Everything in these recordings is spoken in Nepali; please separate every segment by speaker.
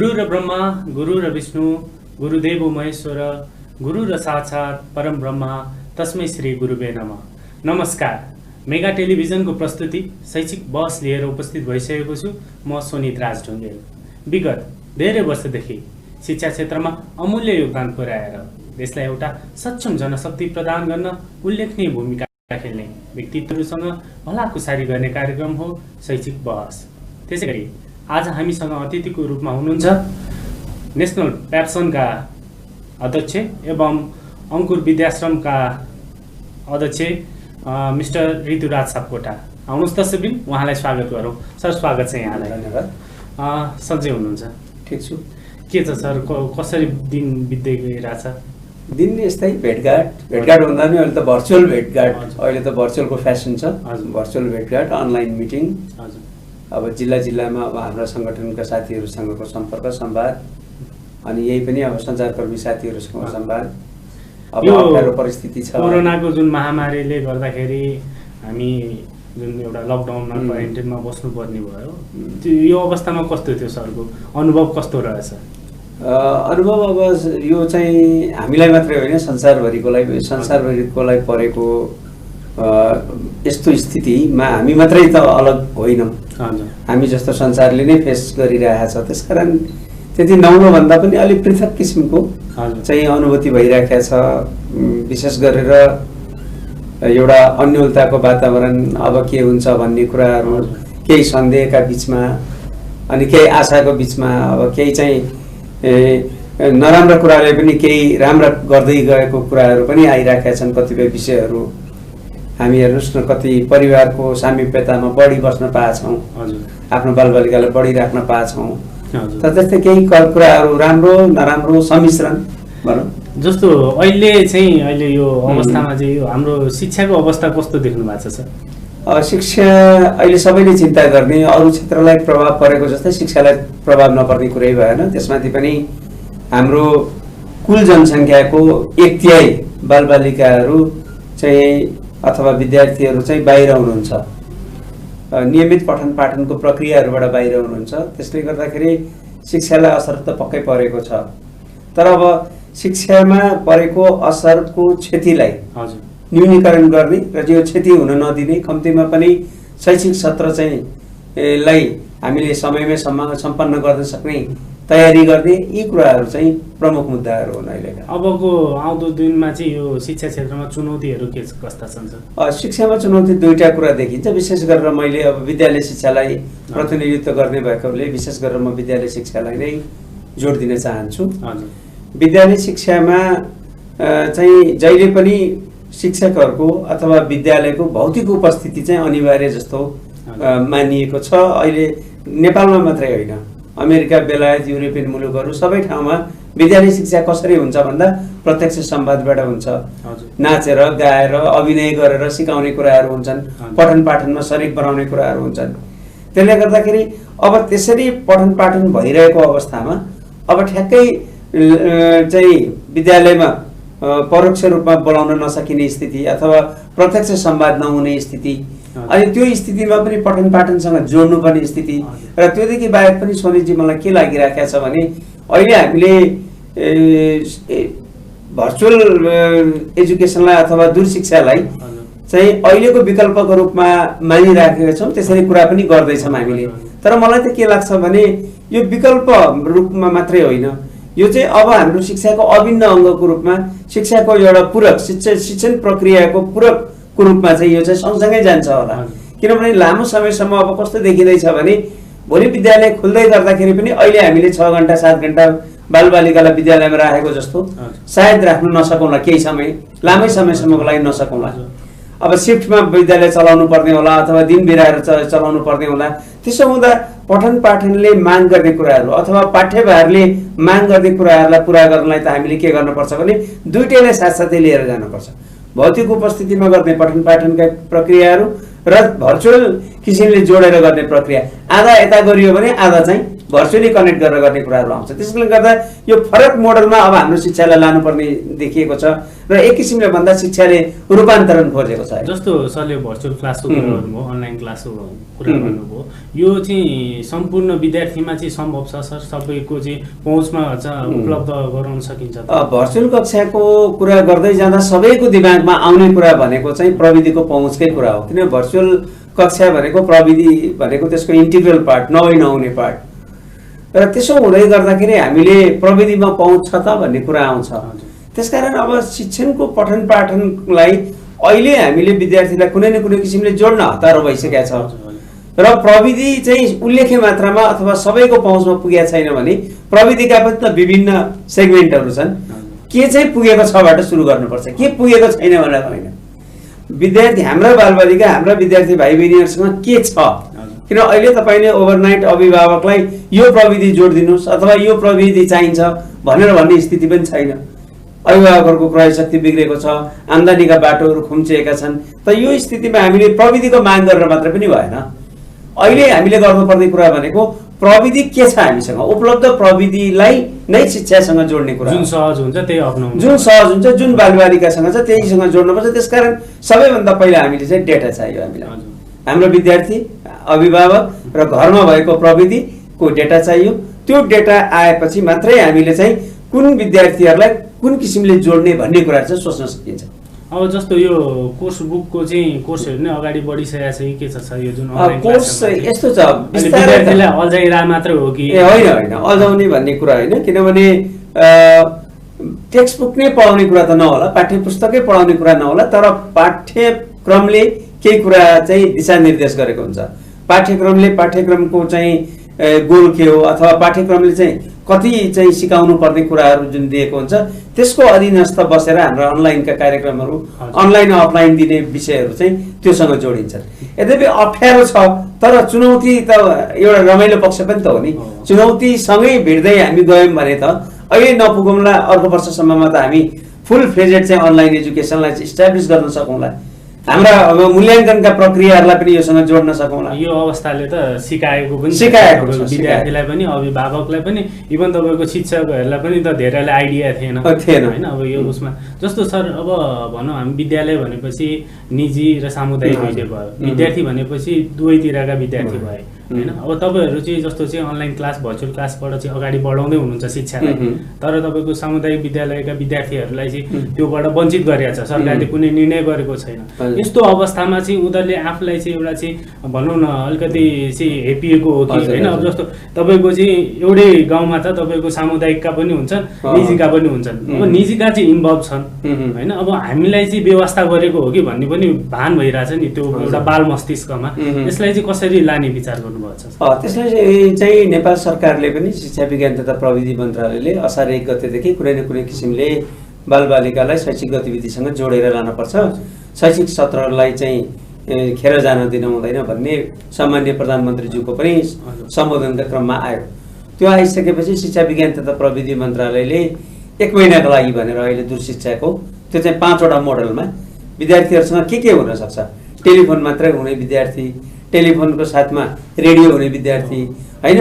Speaker 1: गुरु र ब्रह्मा गुरु र विष्णु गुरुदेव महेश्वर गुरु र साक्षात् परम ब्रह्मा तस्मै श्री गुरुवे नमः। नमस्कार, मेगा टेलिभिजनको प्रस्तुति शैक्षिक बहस लिएर उपस्थित भइसकेको छु। म सोनित राज ढुङ्गेल। विगत धेरै वर्षदेखि शिक्षा क्षेत्रमा अमूल्य योगदान पुर्याएर देशलाई एउटा सक्षम जनशक्ति प्रदान गर्न उल्लेखनीय भूमिका खेल्ने व्यक्तित्वहरूसँग भलाकुसारी गर्ने कार्यक्रम हो शैक्षिक बहस। त्यसैगरी आज हामीसँग अतिथिको रूपमा हुनुहुन्छ नेशनल प्याप्सनका अध्यक्ष एवं अंकुर विद्याश्रमका अध्यक्ष मिस्टर ऋतुराज सापकोटा। आउनुहोस् त सबिन, उहाँलाई स्वागत गरौँ। सर, स्वागत छ यहाँलाई।
Speaker 2: धन्यवाद।
Speaker 1: सन्चै हुनुहुन्छ?
Speaker 2: ठिक छु।
Speaker 1: के छ सर, कसरी दिन बित्दै गइरहेछ?
Speaker 2: दिन यस्तै भेटघाट भन्दा पनि अहिले त भर्चुअल भेटघाट, अहिले त भर्चुअलको फ्यासन छ। भर्चुअल भेटघाट, अनलाइन मिटिङ।
Speaker 1: हजुर।
Speaker 2: अब जिल्लामा अब हाम्रा सङ्गठनका साथीहरूसँगको सम्पर्क संवाद, अनि यही पनि अब सञ्चारकर्मी साथीहरूसँग संवाद। अब अप्ठ्यारो परिस्थिति छ।
Speaker 1: कोरोनाको जुन महामारीले गर्दाखेरि हामी जुन एउटा लकडाउनमा क्वारेन्टाइनमा बस्नुपर्ने भयो, यो अवस्थामा कस्तो थियो सरको अनुभव, कस्तो रहेछ?
Speaker 2: अनुभव अब यो चाहिँ हामीलाई मात्रै होइन, संसारभरिकोलाई परेको यस्तो स्थितिमा हामी मात्रै त अलग होइनौँ। हामी जस्तो संसारले नै फेस गरिरहेको छ। त्यसकारण त्यति नौलो भन्दा पनि अलिक पृथक किसिमको चाहिँ अनुभूति भइरहेको छ। विशेष गरेर एउटा अन्योलताको वातावरण, अब के हुन्छ भन्ने कुराहरू, केही सन्देहका बिचमा अनि केही आशाको बिचमा, अब केही चाहिँ नराम्रा कुराले पनि केही राम्रा गर्दै गएको कुराहरू पनि आइरहेका छन्। कतिपय विषयहरू हामी हेर्नुहोस् न, कति परिवारको सामिप्यतामा बढी बस्न पाएछौँ, आफ्नो बालबालिकालाई बढी राख्न पाएछौँ। तर त्यस्तै केही कुराहरू राम्रो नराम्रो सम्मिश्रण भनौँ।
Speaker 1: जस्तो अहिले यो अवस्थामा चाहिँ यो हाम्रो शिक्षाको अवस्था कस्तो देख्नु भएको छ?
Speaker 2: शिक्षा अहिले सबैले चिन्ता गर्ने, अरू क्षेत्रलाई प्रभाव परेको जस्तै शिक्षालाई प्रभाव नपर्ने कुरै भएन। त्यसमाथि पनि हाम्रो कुल जनसङ्ख्याको 1/3 बालबालिकाहरू चाहिँ अथवा विद्यार्थीहरू चाहिँ बाहिर हुनुहुन्छ, नियमित पठन पाठनको प्रक्रियाहरूबाट बाहिर हुनुहुन्छ। त्यसले गर्दाखेरि शिक्षालाई असर त पक्कै परेको छ। तर अब शिक्षामा परेको असरको क्षतिलाई न्यूनीकरण गर्ने र यो क्षति हुन नदिने, कम्तीमा पनि शैक्षिक सत्र चाहिँ लाई हामीले समयमै सम्पन्न गर्न सक्ने तयारी गर्ने, यी कुराहरू चाहिँ प्रमुख मुद्दाहरू हुन् अहिलेका।
Speaker 1: अबको आउँदो दिनमा चाहिँ यो शिक्षा क्षेत्रमा चुनौतीहरू के कस्ता छन्?
Speaker 2: शिक्षामा चुनौती दुईटा कुरा देखिन्छ। विशेष गरेर मैले अब विद्यालय शिक्षालाई प्रतिनिधित्व गर्ने भएकोले विशेष गरेर म विद्यालय शिक्षालाई नै जोड दिन चाहन्छु। विद्यालय शिक्षामा चाहिँ जहिले पनि शिक्षकहरूको अथवा विद्यालयको भौतिक उपस्थिति चाहिँ अनिवार्य जस्तो मानिएको छ। अहिले नेपालमा मात्रै होइन, अमेरिका, बेलायत, युरोपियन मुलुकहरू सबै ठाउँमा विद्यालय शिक्षा कसरी हुन्छ भन्दा प्रत्यक्ष संवादबाट हुन्छ। नाचेर गाएर अभिनय गरेर सिकाउने कुराहरू हुन्छन्, पठन पाठनमा शरीक बनाउने कुराहरू हुन्छन्। त्यसले गर्दाखेरि अब त्यसरी पठन पाठन भइरहेको अवस्थामा अब ठ्याक्कै चाहिँ विद्यालयमा परोक्ष रूपमा बोलाउन नसकिने स्थिति अथवा प्रत्यक्ष संवाद नहुने स्थिति, अनि त्यो स्थितिमा पनि पठन पाठनसँग जोड्नुपर्ने स्थिति। र त्योदेखि बाहेक पनि सोनिजी मलाई के लागिरहेको छ भने अहिले हामीले भर्चुअल एजुकेसनलाई अथवा दूरशिक्षालाई चाहिँ अहिलेको विकल्पको रूपमा मानिराखेका छौँ। त्यसरी कुरा पनि गर्दैछौँ हामीले। तर मलाई त के लाग्छ भने यो विकल्प रूपमा मात्रै होइन, यो चाहिँ अब हाम्रो शिक्षाको अभिन्न अङ्गको रूपमा, शिक्षाको एउटा पूरक शिक्षण प्रक्रियाको पूरकको रूपमा चाहिँ यो चाहिँ सँगसँगै जान्छ होला। किनभने लामो समयसम्म अब कस्तो देखिँदैछ भने भोलि विद्यालय खुल्दै गर्दाखेरि पनि अहिले हामीले 6 घन्टा 7 घन्टा बालबालिकालाई विद्यालयमा राखेको जस्तो सायद राख्न नसकौँला, केही समय लामै समयसम्मको लागि नसकौँला। अब सिफ्टमा विद्यालय चलाउनु पर्ने होला अथवा दिन बिराएर चलाउनु पर्ने होला। त्यसो हुँदा पठन पाठनले माग गर्ने कुराहरू अथवा पाठ्यभारले माग गर्ने कुराहरूलाई पुरा गर्नलाई त हामीले के गर्नुपर्छ भने दुईटैलाई साथसाथै लिएर जानुपर्छ। भौतिक उपस्थितिमा गर्ने पठन पाठनका प्रक्रियाहरू र भर्चुअल किसिमले जोडेर गर्ने प्रक्रिया, आधा यता गरियो भने आधा चाहिँ भर्चुअली कनेक्ट गरेर गर्ने कुराहरू आउँछ। त्यसले गर्दा यो फरक मोडलमा अब हाम्रो शिक्षालाई लानुपर्ने देखिएको छ र एक किसिमले भन्दा शिक्षाले रूपान्तरण खोजेको छ।
Speaker 1: जस्तो सरले भर्चुअल क्लासको कुरा गर्नुभयो, अनलाइन क्लासको कुरा गर्नुभयो, यो चाहिँ सम्पूर्ण विद्यार्थीमा चाहिँ सम्भव छ सर? सबैको चाहिँ पहुँचमा उपलब्ध गराउन सकिन्छ?
Speaker 2: भर्चुअल कक्षाको कुरा गर्दै जाँदा सबैको दिमागमा आउने कुरा भनेको चाहिँ प्रविधिको पहुँचकै कुरा हो। किनभने भर्चुअल कक्षा भनेको प्रविधि भनेको त्यसको इन्टिग्रल पार्ट, नहुने पार्ट। र त्यसो हुँदै गर्दाखेरि हामीले प्रविधिमा पहुँच छ त भन्ने कुरा आउँछ। त्यसकारण अब शिक्षणको पठन पाठनलाई अहिले हामीले विद्यार्थीलाई कुनै न कुनै किसिमले जोड्न हतारो भइसकेका छ र प्रविधि चाहिँ उल्लेख्य मात्रामा अथवा सबैको पहुँचमा पुगेका छैन भने प्रविधिका पनि त विभिन्न सेगमेन्टहरू छन्। के चाहिँ पुगेको छबाट सुरु गर्नुपर्छ, के पुगेको छैन भनेर होइन। विद्यार्थी हाम्रा बालबालिका हाम्रा विद्यार्थी भाइ बहिनीहरूसँग के छ? किन अहिले तपाईँले ओभरनाइट अभिभावकलाई यो प्रविधि जोडिदिनुहोस् अथवा यो प्रविधि चाहिन्छ भनेर भन्ने स्थिति पनि छैन। अभिभावकहरूको क्रय शक्ति बिग्रेको छ, आम्दानीका बाटोहरू खुम्चिएका छन्। त यो स्थितिमा हामीले प्रविधिको माग गरेर मात्र पनि भएन। अहिले हामीले गर्नुपर्ने कुरा भनेको प्रविधि के छ हामीसँग, उपलब्ध प्रविधिलाई नै शिक्षासँग जोड्ने कुरा।
Speaker 1: जुन सहज हुन्छ त्यही अपनाउनु,
Speaker 2: जुन सहज हुन्छ, जुन बालबालिकासँग छ त्यहीसँग जोड्नुपर्छ। त्यसकारण सबैभन्दा पहिला हामीले चाहिँ डेटा चाहियो हामीलाई। हाम्रो विद्यार्थी, अभिभावक र घरमा भएको प्रविधिको डेटा चाहियो। त्यो डेटा आएपछि मात्रै हामीले चाहिँ कुन विद्यार्थीहरूलाई कुन किसिमले जोड्ने भन्ने कुरा चाहिँ सोच्न सकिन्छ।
Speaker 1: अब जस्तो यो कोर्स बुकको चाहिँ कोर्सहरू नै अगाडि बढिसकेको छ के छ यो जुन
Speaker 2: कोर्स यस्तो छ,
Speaker 1: विद्यार्थीलाई अल्झाइरा मात्र हो कि
Speaker 2: होइन अल्झाउने भन्ने कुरा होइन। किनभने टेक्स्ट बुक नै पढाउने कुरा त नहोला, पाठ्य पुस्तकै पढाउने कुरा नहोला, तर पाठ्यक्रमले केही कुरा चाहिँ दिशानिर्देश गरेको हुन्छ। पाठ्यक्रमको चाहिँ गोल के हो अथवा पाठ्यक्रमले चाहिँ कति चाहिँ सिकाउनु पर्ने कुराहरू जुन दिएको हुन्छ त्यसको अधीनस्थ बसेर हाम्रो अनलाइनका कार्यक्रमहरू, अनलाइन अफलाइन दिने विषयहरू चाहिँ त्योसँग जोडिन्छन्। यद्यपि अप्ठ्यारो छ, तर चुनौती त एउटा रमाइलो पक्ष पनि त हो नि। चुनौतीसँगै भिड्दै हामी गयौँ भने त अहिले नपुगौँला, अर्को वर्षसम्ममा त हामी फुल फ्लेजेड चाहिँ अनलाइन एजुकेसनलाई इस्टाब्लिस गर्न सकौँला। हाम्रा मूल्याङ्कनका प्रक्रियाहरूलाई पनि योसँग जोड्न सकौँला।
Speaker 1: यो अवस्थाले त सिकाएको विद्यार्थीलाई पनि, अभिभावकलाई पनि, इभन तपाईँको शिक्षकहरूलाई पनि त धेरैलाई आइडिया थिएन होइन। अब यो उसमा जस्तो सर, अब भनौँ हामी विद्यालय भनेपछि निजी र सामुदायिक दुईटै भयो, विद्यार्थी भनेपछि दुवैतिरका विद्यार्थी भए होइन। अब तपाईँहरू चाहिँ जस्तो चाहिँ अनलाइन क्लास, भर्चुअल क्लासबाट चाहिँ अगाडि बढाउँदै हुनुहुन्छ शिक्षालाई, तर तपाईँको सामुदायिक विद्यालयका विद्यार्थीहरूलाई चाहिँ त्योबाट वञ्चित गरिएको छ, सरकारले कुनै निर्णय गरेको छैन। यस्तो अवस्थामा चाहिँ उनीहरूले आफूलाई चाहिँ एउटा चाहिँ भनौँ न अलिकति चाहिँ हेपिएको हो कि होइन। अब जस्तो तपाईँको चाहिँ एउटै गाउँमा त तपाईँको सामुदायिकका पनि हुन्छन्, निजीका पनि हुन्छन्। अब निजीका चाहिँ इन्भल्भ छन् होइन। अब हामीलाई चाहिँ व्यवस्था गरेको हो कि भन्ने पनि भान भइरहेछ नि त्यो एउटा बाल मस्तिष्कमा। यसलाई चाहिँ कसरी लाने विचार गर्नु?
Speaker 2: त्यसलाई चाहिँ नेपाल सरकारले पनि शिक्षा विज्ञान तथा प्रविधि मन्त्रालयले असार 1 गतेदेखि कुनै न कुनै किसिमले बालबालिकालाई शैक्षिक गतिविधिसँग जोडेर लानुपर्छ, शैक्षिक सत्रलाई चाहिँ खेर जान दिन हुँदैन भन्ने सामान्य प्रधानमन्त्रीज्यूको पनि सम्बोधनका क्रममा आयो। त्यो आइसकेपछि शिक्षा विज्ञान तथा प्रविधि मन्त्रालयले 1 महिनाको लागि भनेर अहिले दूरशिक्षाको त्यो चाहिँ 5वटा मोडलमा विद्यार्थीहरूसँग के हुनसक्छ, टेलिफोन मात्रै हुने विद्यार्थी, टेलिफोनको साथमा रेडियो हुने विद्यार्थी होइन,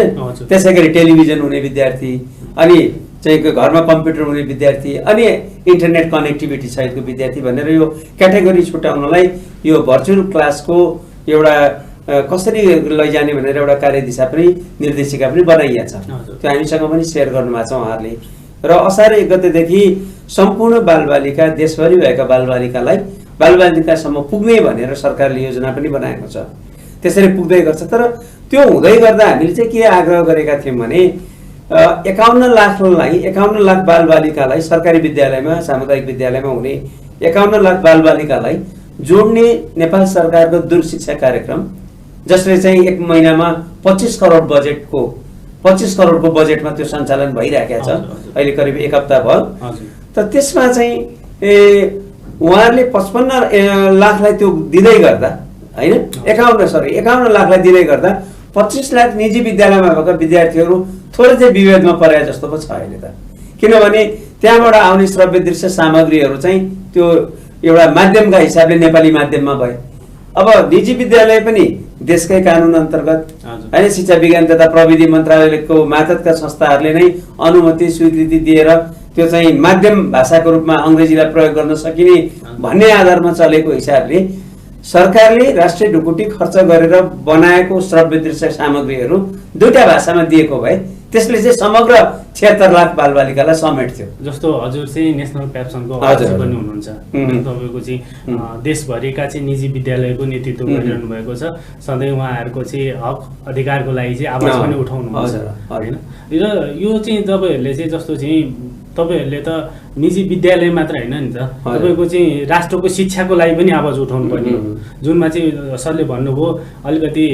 Speaker 2: त्यसै गरी टेलिभिजन हुने विद्यार्थी, अनि चाहिँ घरमा कम्प्युटर हुने विद्यार्थी, अनि इन्टरनेट कनेक्टिभिटी सहितको विद्यार्थी भनेर यो क्याटेगोरी छुट्याउनलाई यो भर्चुअल क्लासको एउटा कसरी लैजाने भनेर एउटा कार्यदिशा पनि निर्देशिका पनि बनाइएको छ। त्यो हामीसँग पनि सेयर गर्नुभएको छ उहाँहरूले। र असार 1 गतेदेखि सम्पूर्ण बालबालिका, देशभरि भएका बालबालिकासम्म पुग्ने भनेर सरकारले योजना पनि बनाएको छ। त्यसरी पुग्दै गर्छ। तर त्यो हुँदै गर्दा हामीले चाहिँ के आग्रह गरेका थियौँ भने 51 लाख बालबालिकालाई सरकारी विद्यालयमा, सामुदायिक विद्यालयमा हुने 51 लाख बालबालिकालाई जोड्ने नेपाल सरकारको दूरशिक्षा कार्यक्रम, जसले चाहिँ 1 महिनामा 25 करोडको बजेटमा त्यो सञ्चालन भइरहेको छ। अहिले करिब 1 हप्ता भयो। त त्यसमा चाहिँ उहाँहरूले 55 लाखलाई त्यो दिँदै गर्दा होइन, 51 लाखलाई दिँदै गर्दा 25 लाख निजी विद्यालयमा भएका विद्यार्थीहरू थोरै चाहिँ विभेदमा परे जस्तो पो छ अहिले त। किनभने त्यहाँबाट आउने श्रव्य दृश्य सामग्रीहरू चाहिँ त्यो एउटा माध्यमका हिसाबले नेपाली माध्यममा भए। अब निजी विद्यालय पनि देशकै कानुन अन्तर्गत
Speaker 1: हजुर।
Speaker 2: हैन शिक्षा विज्ञान तथा प्रविधि मन्त्रालयको मातहतका संस्थाहरूले नै अनुमति स्वीकृति दिएर त्यो चाहिँ माध्यम भाषाको रूपमा अङ्ग्रेजीलाई प्रयोग गर्न सकिने भन्ने आधारमा चलेको हिसाबले सरकारले राष्ट्रिय ढुकुटी खर्च गरेर बनाएको श्रव्य दृश्य सामग्रीहरू दुईटा भाषामा दिएको भए त्यसले चाहिँ समग्र 76 लाख बालबालिकालाई समेट्थ्यो।
Speaker 1: जस्तो हजुर चाहिँ नेसनल क्याप्सनको
Speaker 2: हजुर,
Speaker 1: अध्यक्ष
Speaker 2: हजुर।
Speaker 1: पनि हुनुहुन्छ, तपाईँको चाहिँ देशभरिका चाहिँ निजी विद्यालयको नेतृत्व गरिरहनु भएको छ। सधैँ उहाँहरूको चाहिँ हक अधिकारको लागि चाहिँ आवाज पनि उठाउनुहुन्छ
Speaker 2: हजुर,
Speaker 1: होइन। र यो चाहिँ तपाईँहरूले चाहिँ जस्तो चाहिँ तपाईँहरूले त निजी विद्यालय मात्र होइन नि त, तपाईँको चाहिँ राष्ट्रको शिक्षाको लागि पनि आवाज उठाउनु पर्ने हो। जुनमा चाहिँ सरले भन्नुभयो अलिकति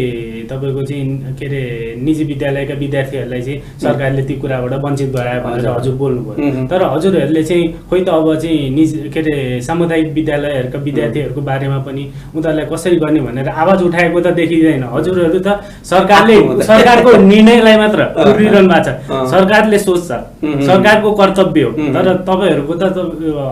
Speaker 1: तपाईँको चाहिँ के अरे निजी विद्यालयका विद्यार्थीहरूलाई चाहिँ सरकारले ती कुराबाट वञ्चित गरायो भनेर हजुर बोल्नुभयो। तर हजुरहरूले चाहिँ खोइ त अब चाहिँ निजी के अरे सामुदायिक विद्यालयहरूका विद्यार्थीहरूको बारेमा पनि उनीहरूलाई कसरी गर्ने भनेर आवाज उठाएको त देखिँदैन। हजुरहरू त सरकारको निर्णयलाई मात्र पुरिरहनु भएको छ, सरकारले सोच्छ, सरकारको कर्तव्य हो। तर तपाईँहरूको त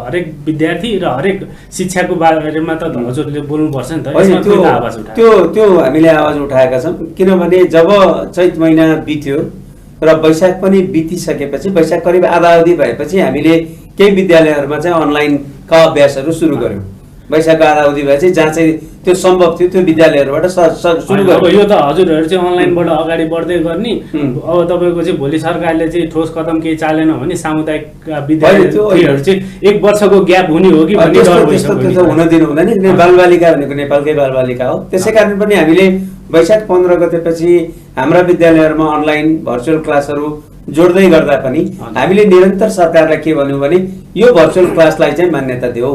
Speaker 1: हरेक विद्यार्थी र हरेक शिक्षाको बारेमा त हजुरले बोल्नुपर्छ नि त, यसमा खोइ त आवाज उठायो।
Speaker 2: त्यो हामीले आवाज उठाएका छौँ। किनभने जब चैत महिना बित्यो र वैशाख पनि बितिसकेपछि, वैशाख करिब आधा अवधि भएपछि हामीले केही विद्यालयहरूमा चाहिँ अनलाइनका अभ्यासहरू सुरु गर्यौँ। वैशाखको आधा अवधि भएपछि जहाँ चाहिँ त्यो सम्भव थियो त्यो विद्यालयहरूबाट सुरु गर्यौँ।
Speaker 1: अब यो त हजुरहरू चाहिँ अनलाइनबाट अगाडि बढ्दै गर्ने, अब तपाईँको चाहिँ भोलि सरकारले चाहिँ ठोस कदम केही चालेन भने सामुदायिक विद्यालयहरू चाहिँ 1 वर्षको ग्याप हुने हो कि भन्ने डर
Speaker 2: त्यस्तो हुन दिनु हुँदैन। बालबालिका भनेको नेपालकै बालबालिका हो। त्यसै कारण पनि हामीले वैशाख 15 गतेपछि हाम्रा विद्यालयहरूमा अनलाइन भर्चुअल क्लासहरू जोड्दै गर्दा पनि हामीले निरन्तर सरकारलाई के भन्यौँ भने यो भर्चुअल क्लासलाई चाहिँ मान्यता देऊ।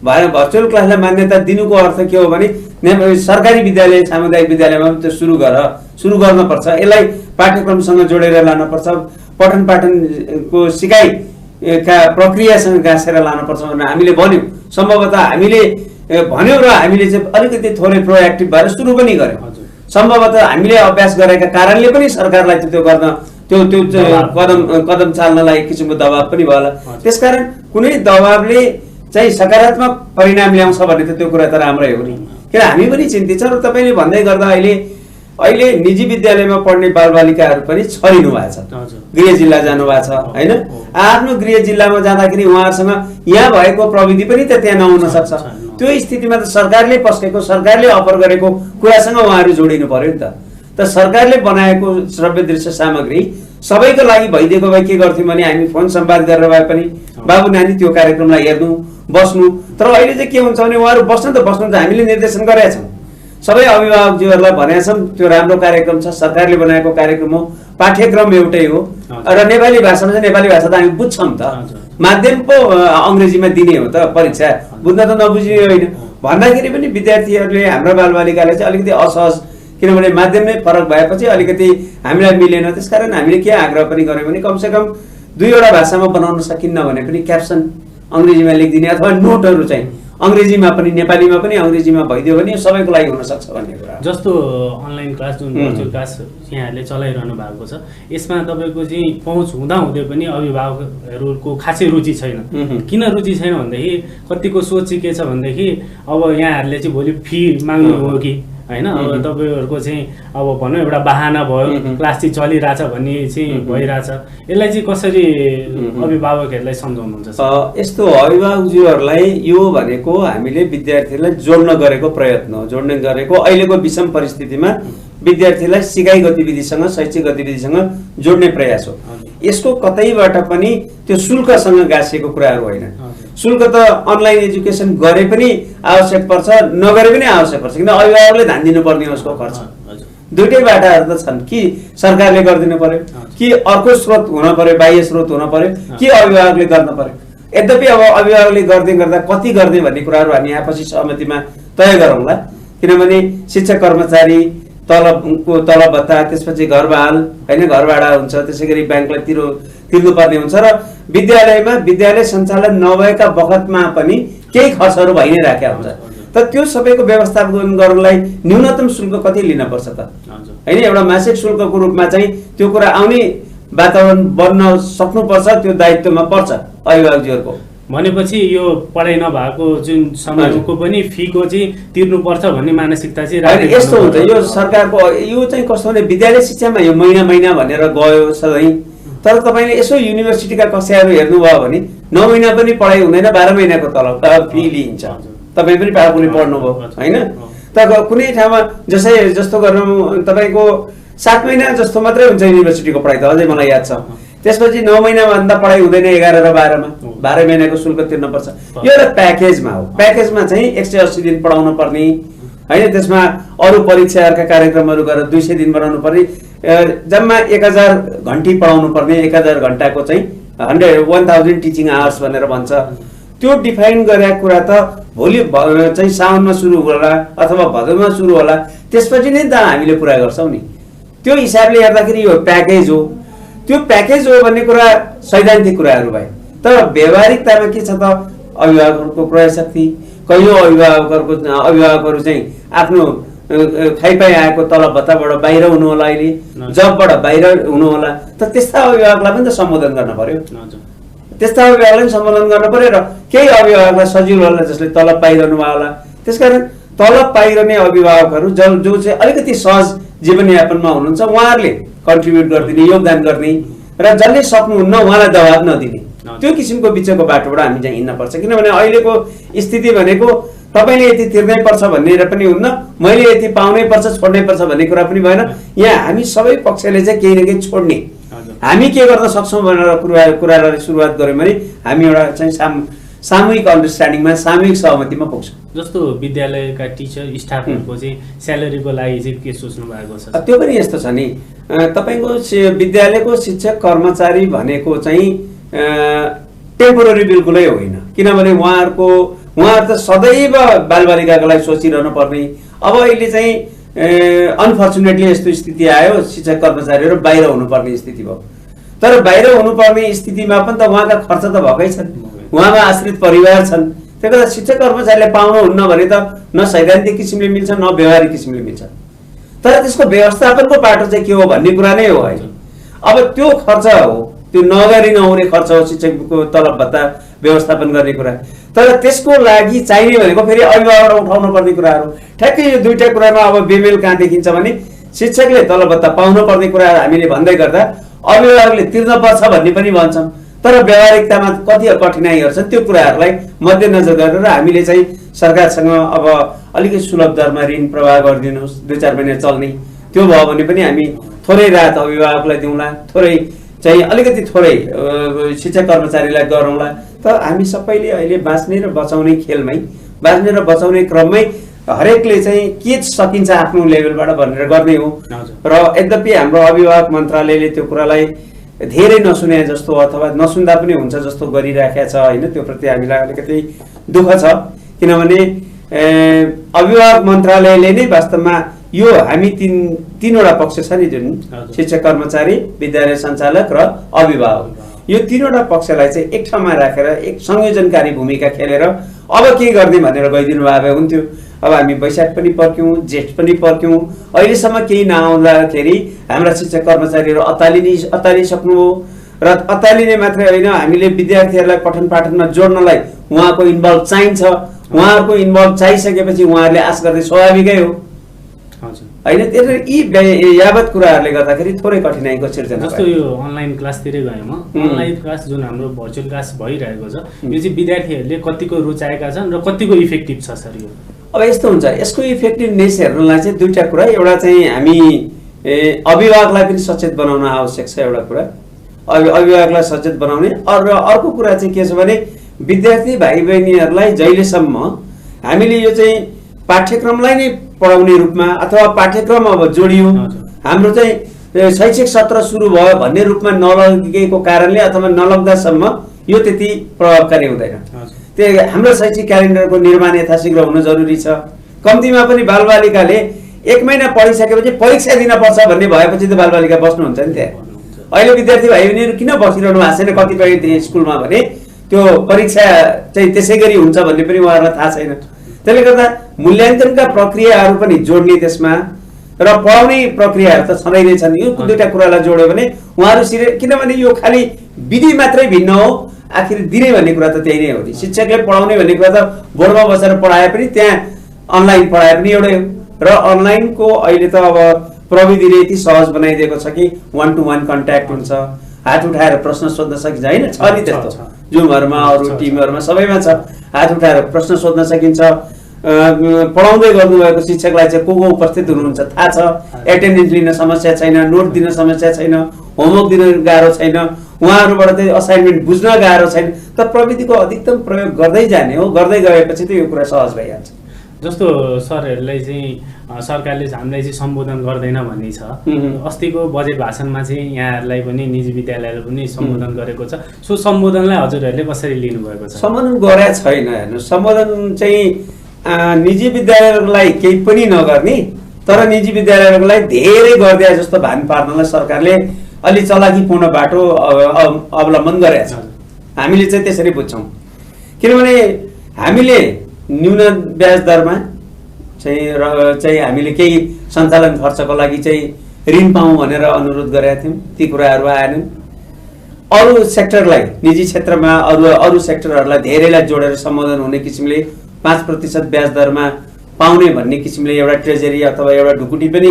Speaker 2: भएन भर्चुअल क्लासलाई मान्यता दिनुको अर्थ के हो भने सरकारी विद्यालय सामुदायिक विद्यालयमा पनि त्यो सुरु गर्नुपर्छ। यसलाई पाठ्यक्रमसँग जोडेर लानुपर्छ, पठन पाठनको सिकाइका प्रक्रियासँग गाँसेर लानुपर्छ भनेर हामीले भन्यौँ। सम्भवतः हामीले भन्यौँ र हामीले चाहिँ अलिकति थोरै प्रोएक्टिभ भएर सुरु पनि गर्यौँ। सम्भवतः हामीले अभ्यास गरेका कारणले पनि सरकारलाई त्यो गर्न त्यो कदम चाल्नलाई एक किसिमको दबाब पनि भयो होला। त्यसकारण कुनै दबाबले चाहिँ सकारात्मक परिणाम ल्याउँछ भने त त्यो कुरा त राम्रै हो नि। किन हामी पनि चिन्तित छौँ। र तपाईँले भन्दै गर्दा अहिले निजी विद्यालयमा पढ्ने बालबालिकाहरू पनि छरिनु भएको छ, गृह जिल्ला जानुभएको छ होइन। आफ्नो गृह जिल्लामा जाँदाखेरि उहाँहरूसँग यहाँ भएको प्रविधि पनि त त्यहाँ नहुन सक्छ। त्यो स्थितिमा त सरकारले पस्केको, सरकारले अफर गरेको कुरासँग उहाँहरू जोडिनु पर्यो नि त। सरकारले बनाएको श्रव्य दृश्य सामग्री सबैको लागि भइदिएको भए के गर्थ्यौँ भने हामी फोन सम्वाद गरेर भए पनि बाबु नानी त्यो कार्यक्रमलाई हेर्नु बस्नु। तर अहिले चाहिँ के हुन्छ भने उहाँहरू बस्नु त हामीले निर्देशन गरेका छौँ। सबै अभिभावकज्यूहरूलाई भनेका छौँ त्यो राम्रो कार्यक्रम छ, सरकारले बनाएको कार्यक्रम हो, पाठ्यक्रम एउटै हो र नेपाली भाषामा चाहिँ नेपाली भाषा त हामी बुझ्छौँ त, माध्यम पो अङ्ग्रेजीमा दिने हो त, परीक्षा बुझ्न त नबुझिने होइन भन्दाखेरि पनि विद्यार्थीहरूले हाम्रा बालबालिकाले चाहिँ अलिकति असहज, किनभने माध्यम नै फरक भएपछि अलिकति हामीलाई मिलेन। त्यसकारण हामीले के आग्रह पनि गर्यौँ भने कमसेकम 2वटा भाषामा बनाउन सकिन्न भने पनि क्याप्सन अङ्ग्रेजीमा लेखिदिने अथवा नोटहरू चाहिँ अङ्ग्रेजीमा पनि नेपालीमा पनि अङ्ग्रेजीमा भइदियो भने सबैको लागि हुन सक्छ भन्ने कुरा।
Speaker 1: जस्तो अनलाइन क्लास जुन भर्चुअल क्लास यहाँहरूले चलाइरहनु भएको छ, यसमा तपाईँको चाहिँ पहुँच हुँदाहुँदै पनि अभिभावकहरूको खासै रुचि छैन। किन रुचि छैन भनेदेखि कतिको सोच चाहिँ के छ भनेदेखि अब यहाँहरूले चाहिँ भोलि फी माग्नु हो कि होइन। अब तपाईँहरूको चाहिँ अब भनौँ एउटा बाहना भयो, क्लास चाहिँ चलिरहेछ भन्ने चाहिँ भइरहेछ। यसलाई चाहिँ कसरी अभिभावकहरूलाई सम्झाउनुहुन्छ?
Speaker 2: यस्तो अभिभावकज्यूहरूलाई यो भनेको हामीले विद्यार्थीलाई जोड्न गरेको प्रयत्न हो, जोड्ने गरेको अहिलेको विषम परिस्थितिमा विद्यार्थीलाई सिकाइ गतिविधिसँग शैक्षिक गतिविधिसँग जोड्ने प्रयास हो। यसको कतैबाट पनि त्यो शुल्कसँग गाँसिएको कुराहरू होइन। शुल्क त अनलाइन एजुकेसन गरे पनि आवश्यक पर्छ, नगरे पनि आवश्यक पर्छ, किन अभिभावकले ध्यान दिनुपर्ने उसको खर्च। दुईटै बाटाहरू त छन्, कि सरकारले गरिदिनु पर्यो कि अर्को स्रोत हुन पर्यो, बाह्य स्रोत हुन पर्यो कि अभिभावकले गर्न पर्यो। यद्यपि अब अभिभावकले गर्दै गर्दा कति गर्ने भन्ने कुराहरू हामी आपसी सहमतिमा तय गरौँला। किनभने शिक्षक कर्मचारी तलब भत्ता, त्यसपछि घरबाल होइन, घरभाडा हुन्छ, त्यसै गरी ब्याङ्कलाई तिर्नुपर्ने हुन्छ र विद्यालयमा विद्यालय सञ्चालन नभएका बखतमा पनि केही खर्चहरू भइ नै राखेका हुन्छ। त त्यो सबैको व्यवस्थापन गर्नलाई न्यूनतम शुल्क कति लिनुपर्छ त होइन। एउटा मासिक शुल्कको रूपमा चाहिँ त्यो कुरा आउने वातावरण बन्न सक्नुपर्छ, त्यो दायित्वमा पर्छ अभिभावकज्यूहरूको।
Speaker 1: भनेपछि यो पढाइ नभएको जुन समयको पनि फीको चाहिँ तिर्नुपर्छ भन्ने मानसिकता चाहिँ
Speaker 2: होइन यस्तो हुन्छ यो सरकारको यो चाहिँ कस्तो भने विद्यालय शिक्षामा यो महिना भनेर गयो सधैँ तर तपाईँले यसो युनिभर्सिटीका कक्षाहरू हेर्नुभयो भने 9 महिना पनि पढाइ हुँदैन 12 महिनाको तलब फी लिइन्छ तपाईँ पनि आफूले पढ्नुभयो होइन तर कुनै ठाउँमा जस्तो गर्नु तपाईँको 7 महिना जस्तो मात्रै हुन्छ युनिभर्सिटीको पढाइ त अझै मलाई याद छ त्यसपछि 9 महिनाभन्दा पढाइ हुँदैन 11 र 12 मा 12 महिनाको शुल्क तिर्नुपर्छ यो एउटा प्याकेजमा हो प्याकेजमा चाहिँ 180 दिन पढाउनु पर्ने हैन त्यसमा अरु परीक्षाहरूका कार्यक्रमहरू गरेर 200 दिन बनाउनु पर्ने जम्मा 1000 घण्टी पढाउनु पर्ने 1000 घण्टाको चाहिँ 1000 टिचिङ आवर्स भनेर भन्छ त्यो डिफाइन गरेको कुरा त भोलि चाहिँ साउनमा सुरु होला अथवा भदौमा सुरु होला त्यसपछि नै त हामीले पुरा गर्छौं नि त्यो हिसाबले हेर्दाखेरि यो प्याकेज हो त्यो प्याकेज हो भन्ने कुरा सैद्धान्तिक कुराहरू भए तर व्यावहारिकतामा के छ त अभिभावकहरूको क्रय शक्ति कयौं अभिभावकहरू चाहिँ आफ्नो खाइपाइ आएको तलब भत्ताबाट बाहिर हुनु होला अहिले जबबाट बाहिर हुनु होला त त्यस्ता अभिभावकलाई पनि त सम्बोधन गर्न पर्यो त्यस्ता अभिभावकलाई सम्बोधन गर्न पर्यो र केही अभिभावकलाई सजिलो होला जसले तलब पाइरहनु भयो होला त्यसकारण तलब पाइरहने अभिभावकहरू जो चाहिँ अलिकति सहज जीवनयापनमा हुनुहुन्छ उहाँहरूले कन्ट्रिब्युट गरिदिने योगदान गर्ने र जसले सक्नुहुन्न उहाँलाई दबाब नदिने त्यो किसिमको बिचको बाटोबाट हामी चाहिँ हिँड्न पर्छ किनभने अहिलेको स्थिति भनेको तपाईले यति तिर्नै पर्छ भन्ने र पनि हुन्न मैले यति पाउनै पर्छ छोड्नै पर्छ भन्ने कुरा पनि भएन यहाँ हामी सबै पक्षले चाहिँ केही न केही छोड्ने हामी के गर्न सक्छौं भनेर कुरालाई सुरुवात गर्यौं भने हामी एउटा चाहिँ सामूहिक अन्डरस्ट्यान्डिङमा सामूहिक सहमतिमा पुग्छौं
Speaker 1: जस्तो विद्यालयका टिचर स्टाफहरुको चाहिँ स्यालेरीको लागि चाहिँ के सोच्नु भएको छ
Speaker 2: त्यो पनि यस्तो छ नि तपाईको विद्यालयको शिक्षक कर्मचारी भनेको चाहिँ टेम्पोररी बिल्कुलै होइन किनभने उहाँहरु त सदैव बालबालिकाको लागि सोचिरहनु पर्ने अब अहिले चाहिँ अनफर्चुनेटली यस्तो स्थिति आयो शिक्षक कर्मचारीहरु बाहिर हुनुपर्ने स्थिति भयो तर बाहिर हुनुपर्ने स्थितिमा पनि त उहाँका खर्च त भएकै छन् उहाँमा आश्रित परिवार छन् त्यसैले शिक्षक कर्मचारीले पाउनुहुन्न भने त न सैद्धान्तिक किसिमले मिल्छ न व्यवहारिक किसिमले मिल्छ तर त्यसको व्यवस्थापनको बाटो चाहिँ के हो भन्ने कुरा नै हो है अब त्यो खर्च हो त्यो नगरी नहुने खर्च हो शिक्षकको तलब भत्ता व्यवस्थापन गर्ने कुरा तर त्यसको लागि चाहिने भनेको फेरि अभिभावकबाट उठाउनु पर्ने कुराहरू ठ्याक्कै यो दुईटा कुरामा अब बेमेल कहाँ देखिन्छ भने शिक्षकले तलब भत्ता पाउनु पर्ने कुरा हामीले भन्दै गर्दा अभिभावकले तिर्न पर्छ भन्ने पनि भन्छौं तर व्यावहारिकतामा कति कठिनाइहरू छन् त्यो कुराहरूलाई मध्यनजर गरेर हामीले चाहिँ सरकारसँग अब अलिकति सुलभ दरमा ऋण प्रवाह गरिदिनुस् 2-4 महिना चल्ने त्यो भयो भने पनि हामी थोरै राहत अभिभावकलाई दिउँला थोरै चाहिँ अलिकति थोरै शिक्षक कर्मचारीलाई गरौँला त हामी सबैले अहिले बाँच्ने र बचाउने खेलमै बाँच्ने र बचाउने क्रममै हरेकले चाहिँ के सकिन्छ आफ्नो लेभलबाट भनेर गर्ने हो र यद्यपि हाम्रो अभिभावक मन्त्रालयले त्यो कुरालाई धेरै नसुने जस्तो अथवा नसुन्दा पनि हुन्छ जस्तो गरिराखेको छ हैन त्यो प्रति हामीलाई अलिकति दुःख छ किनभने अभिभावक मन्त्रालयले नै वास्तवमा यो हामी तीनवटा पक्ष छ नि जुन शिक्षक कर्मचारी विद्यालय सञ्चालक र अभिभावक यो तीनवटा पक्षलाई चाहिँ एक ठाउँमा राखेर एक संयोजनकारी भूमिका खेलेर अब के गर्ने भनेर गइदिनु भए हुन्थ्यो अब हामी वैशाख पनि पर्क्यौं जेठ पनि पर्क्यौं अहिलेसम्म केही नआउँदाखेरि हाम्रा शिक्षक कर्मचारीहरू अतालिसक्नु हो र अतालिने मात्रै होइन हामीले विद्यार्थीहरूलाई पठन पाठनमा जोड्नलाई उहाँको इन्भल्भ चाहिन्छ उहाँहरुको इन्भल्भ चाहिसकेपछि उहाँहरूले आश गर्ने स्वाभाविकै हो हैन त्यसले यी यावत कुराहरुले गर्दाखेरि थोरै कठिनाइको सिर्जना
Speaker 1: जस्तो यो अनलाइन क्लासतिरै गएम अनलाइन क्लास जुन हाम्रो भर्चुअल क्लास भइरहेको छ यो चाहिँ विद्यार्थीहरूले कतिको रुचाएका छन् र कतिको इफेक्टिभ छ सर यो
Speaker 2: अब यस्तो हुन्छ यसको इफेक्टिभनेस हेर्नलाई चाहिँ दुईटा कुरा एउटा चाहिँ हामी अभिभावकलाई पनि सचेत बनाउन आवश्यक छ एउटा कुरा अभिभावकलाई सचेत बनाउने र अर्को कुरा चाहिँ के छ भने विद्यार्थी भाइ बहिनीहरूलाई जहिलेसम्म हामीले यो चाहिँ पाठ्यक्रमलाई नै पढाउने रूपमा अथवा पाठ्यक्रम अब जोडियो हाम्रो चाहिँ शैक्षिक सत्र सुरु भयो भन्ने रूपमा नलगेको कारणले अथवा नलग्दासम्म यो त्यति प्रभावकारी हुँदैन त्यो हाम्रो शैक्षिक क्यालेन्डरको निर्माण यथाशीघ्र हुन जरुरी छ कम्तीमा पनि बालबालिकाले 1 महिना पढिसकेपछि परीक्षा दिन पर्छ भन्ने भएपछि त बालबालिका बस्नुहुन्छ नि त्यहाँ अहिले विद्यार्थी भाइ बहिनीहरू किन बसिरहनु भएको छैन कतिपय स्कुलमा भने त्यो परीक्षा चाहिँ त्यसैगरी हुन्छ भन्ने पनि उहाँहरूलाई थाहा छैन त्यसले गर्दा मूल्याङ्कनका प्रक्रियाहरू पनि जोड्ने त्यसमा र पढाउने प्रक्रियाहरू त छँदै नै छन् यो दुईटा कुरालाई जोड्यो भने उहाँहरु किनभने यो खाली विधि मात्रै भिन्न हो आखिर दिने भन्ने कुरा त त्यही नै हो नि। शिक्षकले पढाउने भन्ने कुरा त बोर्डमा बसेर पढाए पनि त्यहाँ अनलाइन पढाए पनि एउटै हो। र अनलाइनको अहिले त अब प्रविधिले यति सहज बनाइदिएको छ कि 1 to 1 कन्ट्याक्ट हुन्छ, हात उठाएर प्रश्न सोध्न सकिन्छ होइन, छ नि त्यस्तो जुमहरूमा अरू टिमहरूमा सबैमा छ, हात उठाएर प्रश्न सोध्न सकिन्छ। पढाउँदै गर्नुभएको शिक्षकलाई चाहिँ को उपस्थित हुनुहुन्छ थाहा छ, एटेन्डेन्स लिन समस्या छैन, नोट दिन समस्या छैन, होमवर्क दिन गाह्रो छैन, उहाँहरूबाट चाहिँ असाइनमेन्ट बुझ्न गाह्रो छैन। त प्रविधिको अधिकतम प्रयोग गर्दै जाने हो, गर्दै गएपछि त यो कुरा सहज भइहाल्छ।
Speaker 1: जस्तो सरहरूलाई चाहिँ सरकारले हामीलाई चाहिँ सम्बोधन गर्दैन भन्ने छ। अस्तिको बजेट भाषणमा चाहिँ यहाँहरूलाई पनि निजी विद्यालयलाई पनि सम्बोधन गरेको छ। सो सम्बोधनलाई हजुरहरूले कसरी लिनुभएको छ?
Speaker 2: सम्बोधन गरे छैन। हेर्नु, सम्बोधन चाहिँ निजी विद्यालयहरूलाई केही पनि नगर्ने तर निजी विद्यालयहरूलाई धेरै गरिदिए जस्तो भान पार्नलाई सरकारले अलि चलाकीपूर्ण बाटो अवलम्बन गरेका छ। हामीले चाहिँ त्यसरी बुझ्छौँ। किनभने हामीले न्यून ब्याज दरमा चाहिँ हामीले केही सञ्चालन खर्चको लागि चाहिँ ऋण पाऊँ भनेर अनुरोध गरेका थियौँ, ती कुराहरू आएनन्। अरू सेक्टरलाई, निजी क्षेत्रमा अरू सेक्टरहरूलाई धेरैलाई जोडेर सम्बोधन हुने किसिमले 5% ब्याज दरमा पाउने भन्ने किसिमले एउटा ट्रेजरी अथवा एउटा ढुकुटी पनि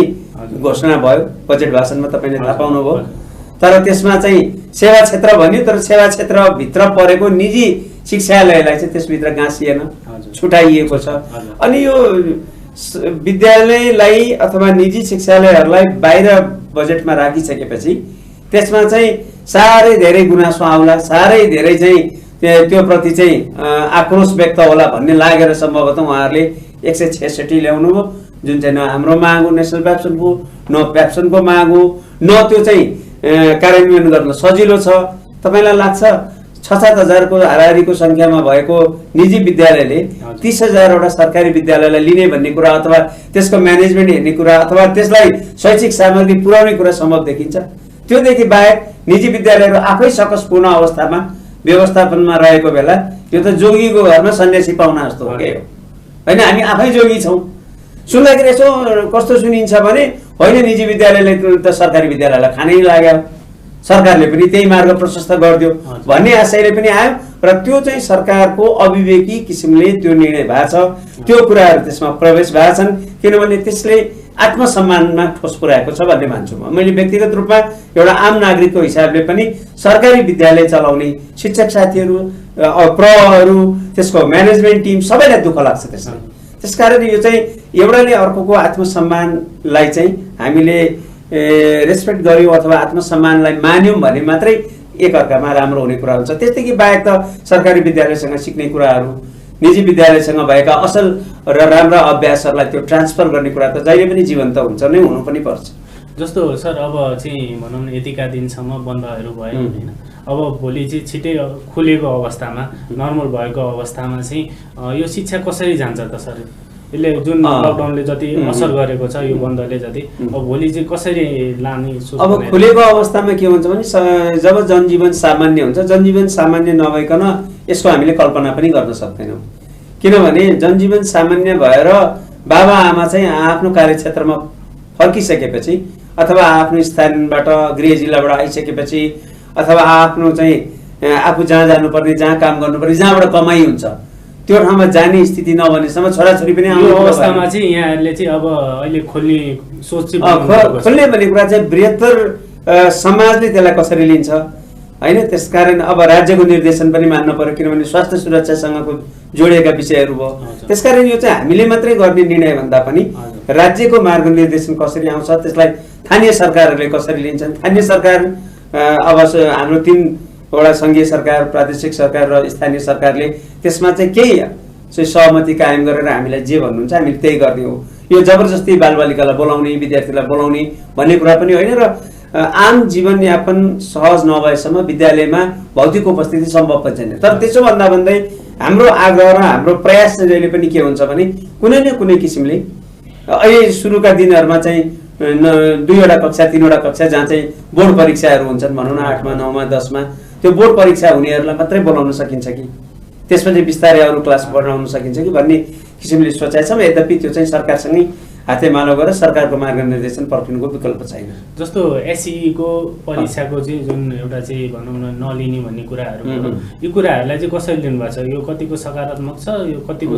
Speaker 2: घोषणा भयो बजेट भाषणमा, तपाईँले थाहा पाउनुभयो। तर त्यसमा चाहिँ सेवा क्षेत्र भन्यो, तर सेवा क्षेत्रभित्र परेको निजी शिक्षालयलाई चाहिँ त्यसभित्र गाँसिएन, छुटाइएको छ। अनि यो विद्यालयलाई अथवा निजी शिक्षालयहरूलाई बाहिर बजेटमा राखिसकेपछि त्यसमा चाहिँ साह्रै धेरै गुनासो आउला, साह्रै धेरै चाहिँ त्यो प्रति चाहिँ आक्रोश व्यक्त होला भन्ने लागेर सम्भवतः उहाँहरूले 166 ल्याउनु हो, जुन चाहिँ न हाम्रो माग हो नेसनल प्याप्सनको, न प्याप्सनको माग हो, न त्यो चाहिँ कार्यान्वयन गर्न सजिलो छ। तपाईँलाई लाग्छ 6-7 हजारको हाराहारीको सङ्ख्यामा भएको निजी विद्यालयले 30,000वटा सरकारी विद्यालयलाई लिने भन्ने कुरा अथवा त्यसको म्यानेजमेन्ट हेर्ने कुरा अथवा त्यसलाई शैक्षिक सामग्री पुर्याउने कुरा सम्भव देखिन्छ? त्योदेखि बाहेक निजी विद्यालयहरू आफै सकसपूर्ण अवस्थामा व्यवस्थापनमा रहेको बेला यो त जोगीको घरमा सन्यासी पाउना जस्तो हो के हो होइन? हामी आफै जोगी छौँ। सुन्दाखेरि यसो कस्तो सुनिन्छ भने होइन निजी विद्यालयले त सरकारी विद्यालयलाई खानै लाग्यो, सरकारले पनि त्यही मार्ग प्रशस्त गरिदियो भन्ने आशयले पनि आयो र त्यो चाहिँ सरकारको अविवेकी किसिमले त्यो निर्णय भएको छ। त्यो कुराहरू त्यसमा प्रवेश भएको छन् किनभने त्यसले आत्मसम्मानमा ठोस पुर्याएको छ भन्ने मान्छु म। मैले व्यक्तिगत रूपमा एउटा आम नागरिकको हिसाबले पनि सरकारी विद्यालय चलाउने शिक्षक साथीहरू, प्रहरू, त्यसको म्यानेजमेन्ट टिम सबैलाई दुःख लाग्छ त्यसले। त्यसकारण यो चाहिँ एउटाले अर्कोको आत्मसम्मानलाई चाहिँ हामीले रेस्पेक्ट गर्यौँ अथवा आत्मसम्मानलाई मान्यौँ भने मात्रै एकअर्कामा राम्रो हुने कुरा हुन्छ। त्यसदेखि बाहेक त सरकारी विद्यालयसँग सिक्ने कुराहरू, निजी विद्यालयसँग भएका असल र राम्रा अभ्यासहरूलाई त्यो ट्रान्सफर गर्ने कुरा त जहिले पनि जीवन्त हुन्छ नै, हुनु पनि पर्छ।
Speaker 1: जस्तो सर अब चाहिँ भनौँ न यतिका दिनसम्म बन्दहरू भयो होइन, अब भोलि चाहिँ छिटै खुलेको अवस्थामा, नर्मल भएको अवस्थामा चाहिँ यो शिक्षा कसरी जान्छ त सर? यसले जुन लकडाउनले जति असर गरेको छ, यो बन्दले जति, अब भोलि चाहिँ कसरी लाने?
Speaker 2: अब खुलेको अवस्थामा के हुन्छ भने जब जनजीवन सामान्य हुन्छ, जनजीवन सामान्य नभइकन यसको हामीले कल्पना पनि गर्न सक्दैनौँ। किनभने जनजीवन सामान्य भएर बाबा आमा चाहिँ आफ्नो कार्यक्षेत्रमा फर्किसकेपछि अथवा आफ्नो स्थानबाट गृह जिल्लाबाट आइसकेपछि अथवा आफ्नो चाहिँ आफू जहाँ जानुपर्ने, जहाँ काम गर्नुपर्ने, जहाँबाट कमाइ हुन्छ त्यो ठाउँमा जाने स्थिति नबनेसम्म छोराछोरी पनि
Speaker 1: आउने अवस्थामा चाहिँ यहाँहरूले चाहिँ अब अहिले खोल्ने सोच चाहिँ
Speaker 2: खोल्ने भन्ने कुरा चाहिँ बृहत्तर समाजले त्यसलाई कसरी लिन्छ होइन? त्यसकारण अब राज्यको निर्देशन पनि मान्न पर्यो किनभने स्वास्थ्य सुरक्षासँगको जोडिएका विषयहरू भयो। त्यसकारण यो चाहिँ हामीले मात्रै गर्ने निर्णय भन्दा पनि राज्यको मार्ग निर्देशन कसरी आउँछ त्यसलाई स्थानीय सरकारहरूले कसरी लिन्छन्। स्थानीय सरकार अब हाम्रो 3वटा सङ्घीय सरकार, प्रादेशिक सरकार र स्थानीय सरकारले त्यसमा चाहिँ केही चाहिँ सहमति कायम गरेर हामीलाई जे भन्नुहुन्छ हामीले त्यही गर्ने हो। यो जबरजस्ती बालबालिकालाई बोलाउने, विद्यार्थीलाई बोलाउने भन्ने कुरा पनि होइन र आम जीवनयापन सहज नभएसम्म विद्यालयमा भौतिक उपस्थिति सम्भव पनि छैन। तर त्यसो भन्दा भन्दै हाम्रो आग्रह र हाम्रो प्रयास चाहिँ जहिले पनि के हुन्छ भने कुनै न कुनै किसिमले अहिले सुरुका दिनहरूमा चाहिँ 2वटा कक्षा 3वटा कक्षा जहाँ चाहिँ बोर्ड परीक्षाहरू हुन्छन् भनौँ न 8मा 9मा 10मा, त्यो बोर्ड परीक्षा हुनेहरूलाई मात्रै बोलाउन सकिन्छ कि त्यसपछि बिस्तारै अरू क्लास पढाउन सकिन्छ कि भन्ने किसिमले सोचाइ छ। यद्यपि त्यो चाहिँ सरकारसँगै हातेमालो गरेर सरकारको मार्गनिर्देशन पर्खिनुको विकल्प छैन।
Speaker 1: जस्तो एसईको परीक्षाको चाहिँ जुन एउटा चाहिँ भनौँ न नलिने भन्ने कुराहरू यो कुराहरूलाई चाहिँ कसरी लिनुभएको छ? यो कतिको सकारात्मक छ, यो कतिको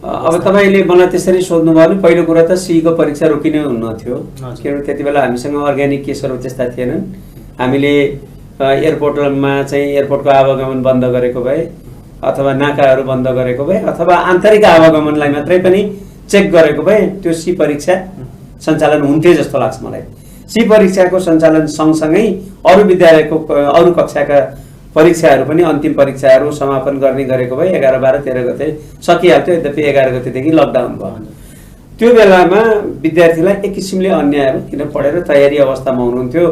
Speaker 2: अब तपाईँले मलाई त्यसरी सोध्नुभयो भने पहिलो कुरा त सीको परीक्षा रोकिने हुन्न थियो, किनभने त्यति बेला हामीसँग अर्ग्यानिक केसहरू त्यस्ता थिएनन्। हामीले एयरपोर्टमा चाहिँ एयरपोर्टको आवागमन बन्द गरेको भए अथवा नाकाहरू बन्द गरेको भए अथवा आन्तरिक आवागमनलाई मात्रै पनि चेक गरेको भए त्यो सी परीक्षा सञ्चालन हुन्थ्यो जस्तो लाग्छ मलाई। सी परीक्षाको सञ्चालन सँगसँगै अरू विद्यालयको अरू कक्षाका परीक्षाहरू पनि अन्तिम परीक्षाहरू समापन गर्ने गरेको भए 11, 12, 13 गते सकिहाल्थ्यो। यद्यपि 11 गतेदेखि लकडाउन भयो। त्यो बेलामा विद्यार्थीलाई एक किसिमले अन्याय भयो, किन पढेर तयारी अवस्थामा हुनुहुन्थ्यो।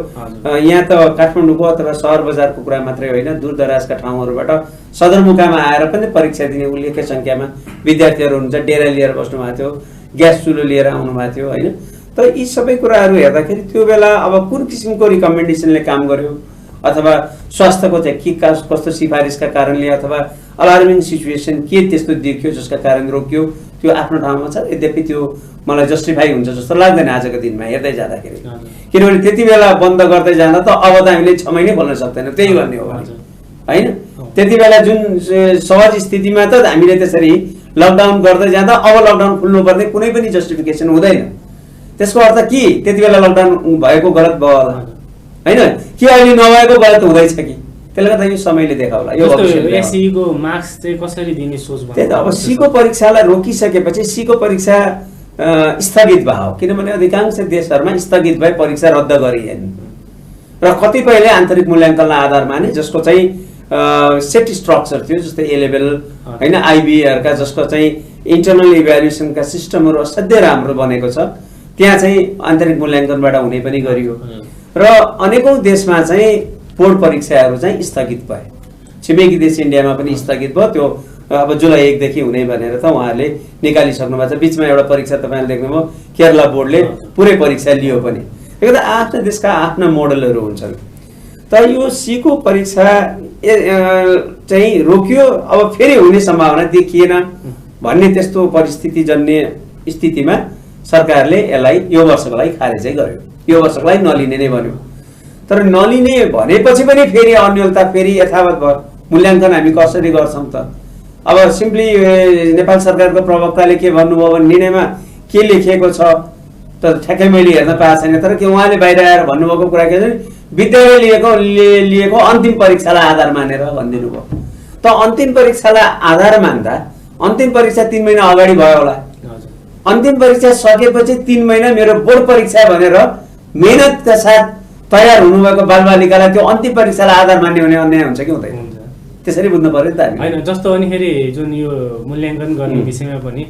Speaker 2: यहाँ त काठमाडौँको अथवा सहर बजारको कुरा मात्रै होइन, दूरदराजका ठाउँहरूबाट सदरमुकाममा आएर पनि परीक्षा दिने उल्लेख्य सङ्ख्यामा विद्यार्थीहरू हुनुहुन्छ। डेरा लिएर बस्नु भएको थियो, ग्यास चुलो लिएर आउनु भएको थियो होइन। त यी सबै कुराहरू हेर्दाखेरि त्यो बेला अब कुन किसिमको रिकमेन्डेसनले काम गर्यो अथवा स्वास्थ्यको चाहिँ के कस्तो सिफारिसका कारणले अथवा अलार्मिङ सिचुएसन के त्यस्तो देखियो जसका कारण रोकियो, त्यो आफ्नो ठाउँमा छ। यद्यपि त्यो मलाई जस्टिफाई हुन्छ जस्तो लाग्दैन आजको दिनमा हेर्दै जाँदाखेरि, किनभने त्यति बेला बन्द गर्दै जाँदा त अब त हामीले 6 महिनै बोल्न सक्दैनौँ, त्यही भन्ने हो होइन। त्यति बेला जुन सहज स्थितिमा त हामीले त्यसरी लकडाउन गर्दै जाँदा अब लकडाउन खुल्नुपर्ने कुनै पनि जस्टिफिकेसन हुँदैन। त्यसको अर्थ के त्यति बेला लकडाउन भएको गलत भयो होला होइन, कि अहिले नभएको गलत हुँदैछ कि? त्यसले गर्दा यो समयले देखाउला। यो
Speaker 1: एसईको मार्क्स चाहिँ कसरी दिने सोच
Speaker 2: त्यही त। अब सीको परीक्षालाई रोकिसकेपछि सीको परीक्षा स्थगित भयो, किनभने अधिकांश देशहरूमा स्थगित भए परीक्षा रद्द गरिएन र कतिपयले आन्तरिक मूल्याङ्कनलाई आधार माने, जसको चाहिँ सेट स्ट्रक्चर थियो, जस्तै ए लेभल होइन, आइबीआरका जसको चाहिँ इन्टरनल इभ्यालुएसनका सिस्टमहरू असाध्यै राम्रो बनेको छ, त्यहाँ चाहिँ आन्तरिक मूल्याङ्कनबाट हुने पनि गरियो र अनेकौँ देशमा चाहिँ बोर्ड परीक्षाहरू चाहिँ स्थगित भए। छिमेकी देश इन्डियामा पनि स्थगित भयो। त्यो अब जुलाई 1 देखि हुने भनेर त उहाँहरूले निकालिसक्नु भएको छ। बिचमा एउटा परीक्षा तपाईँले देख्नुभयो, केरला बोर्डले पुरै परीक्षा लियो पनि। एकदम आफ्ना देशका आफ्ना मोडलहरू हुन्छन्। त यो सीको परीक्षा चाहिँ रोकियो, अब फेरि हुने सम्भावना देखिएन भन्ने त्यस्तो परिस्थिति जन्य स्थितिमा सरकारले यसलाई यो वर्षको लागि खारेजै गर्यो, यो वर्षको लागि नलिने नै भन्यो। तर नलिने भनेपछि पनि फेरि अन्यलता फेरि यथावत भयो। मूल्याङ्कन हामी कसरी गर्छौँ त? अब सिम्पली नेपाल सरकारको प्रवक्ताले के भन्नुभयो भने निर्णयमा के लेखिएको छ त ठ्याक्कै मैले हेर्न पाएको छैन, तर के उहाँले बाहिर आएर भन्नुभएको कुरा के छ, विद्यालयले लिएको अन्तिम परीक्षालाई आधार मानेर भनिदिनु भयो। त अन्तिम परीक्षालाई आधार मान्दा अन्तिम परीक्षा 3 महिना अगाडि भयो होला। अन्तिम परीक्षा सकेपछि 3 महिना मेरो बोर्ड परीक्षा भनेर मेहनतका साथ तयार हुनुभएको बालबालिकालाई त्यो अन्तिम परीक्षालाई आधार मान्ने हुने अन्याय हुन्छ कि हुँदैन? त्यसरी बुझ्नु पर्यो नि त हामी।
Speaker 1: होइन जस्तो अनिखेरि जुन यो मूल्याङ्कन गर्ने विषयमा पनि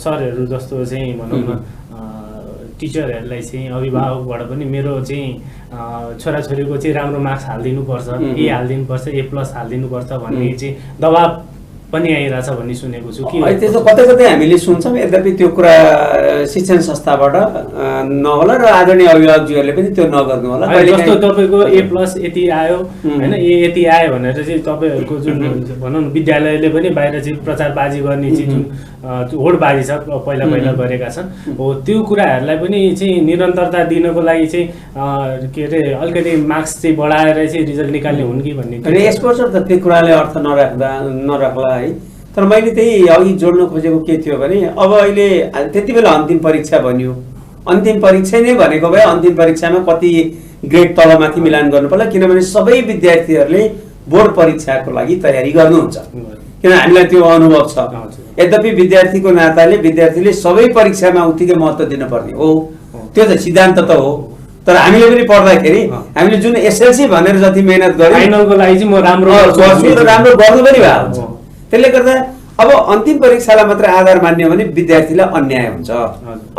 Speaker 1: सरहरू जस्तो चाहिँ भनौँ न टिचरहरूलाई चाहिँ अभिभावकबाट पनि मेरो चाहिँ छोराछोरीको चाहिँ राम्रो मार्क्स हालिदिनुपर्छ, ए हालिदिनुपर्छ, A+ हालिदिनुपर्छ भन्ने चाहिँ दबाब पनि आइरहेछ भन्ने सुनेको छु कि
Speaker 2: त्यसो कतै कतै हामीले सुन्छौँ। यद्यपि त्यो कुरा शिक्षण संस्थाबाट नहोला र आदरणीय अभिभावकज्यूहरूले पनि त्यो नगर्नु होला।
Speaker 1: जस्तो तपाईँको A+ यति आयो होइन, ए यति आयो भनेर चाहिँ तपाईँहरूको जुन भनौँ न विद्यालयले पनि बाहिर चाहिँ प्रचारबाजी गर्ने चाहिँ जुन होडबाजी छ पहिला पहिला गरेका छन् हो, त्यो कुराहरूलाई पनि चाहिँ निरन्तरता दिनको लागि चाहिँ के अरे अलिकति मार्क्स चाहिँ बढाएर चाहिँ रिजल्ट निकाल्ने हुन् कि भन्ने
Speaker 2: यसको त त्यो कुराले अर्थ नराख्ला है। तर मैले त्यही अघि जोड्न खोजेको के थियो भने अब अहिले त्यति बेला अन्तिम परीक्षा भनियो, अन्तिम परीक्षा नै भनेको भए अन्तिम परीक्षामा कति ग्रेड तलमाथि मिलान गर्नु पर्ला, किनभने सबै विद्यार्थीहरूले बोर्ड परीक्षाको लागि तयारी गर्नुहुन्छ, किन हामीलाई त्यो अनुभव छ। यद्यपि विद्यार्थीको नाताले विद्यार्थीले सबै परीक्षामा उत्तिकै महत्त्व दिनुपर्ने हो, त्यो त सिद्धान्त त हो। तर हामीले पनि पढ्दाखेरि हामीले जुन एसएलसी भनेर जति मेहनत गर्यो
Speaker 1: फाइनलको लागि चाहिँ म राम्रो
Speaker 2: गर्छु र राम्रो गर्नु पनि भएको हुन्छ। त्यसले गर्दा अब अन्तिम परीक्षालाई मात्रै आधार मान्यो भने विद्यार्थीलाई अन्याय हुन्छ।